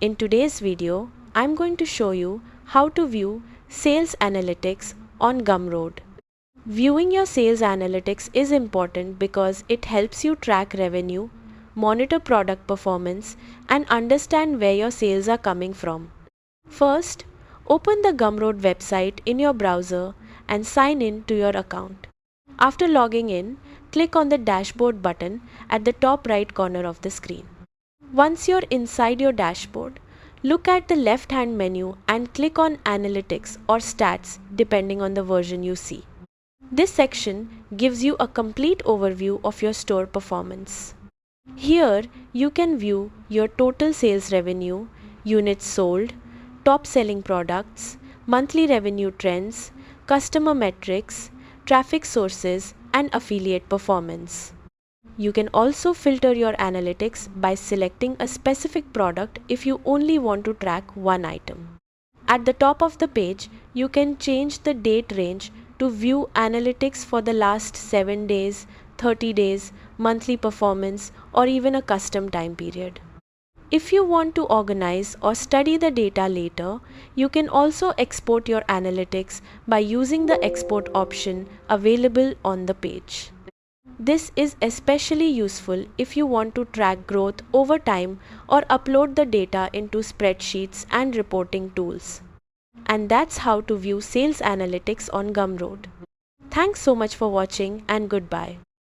In today's video, I'm going to show you how to view sales analytics on Gumroad. Viewing your sales analytics is important because it helps you track revenue, monitor product performance, and understand where your sales are coming from. First, open the Gumroad website in your browser and sign in to your account. After logging in, click on the dashboard button at the top right corner of the screen. Once you're inside your dashboard, look at the left-hand menu and click on Analytics or Stats depending on the version you see. This section gives you a complete overview of your store performance. Here, you can view your total sales revenue, units sold, top selling products, monthly revenue trends, customer metrics, traffic sources, and affiliate performance. You can also filter your analytics by selecting a specific product if you only want to track one item. At the top of the page, you can change the date range to view analytics for the last 7 days, 30 days, monthly performance, or even a custom time period. If you want to organize or study the data later, you can also export your analytics by using the export option available on the page. This is especially useful if you want to track growth over time or upload the data into spreadsheets and reporting tools. And that's how to view sales analytics on Gumroad. Thanks so much for watching and goodbye.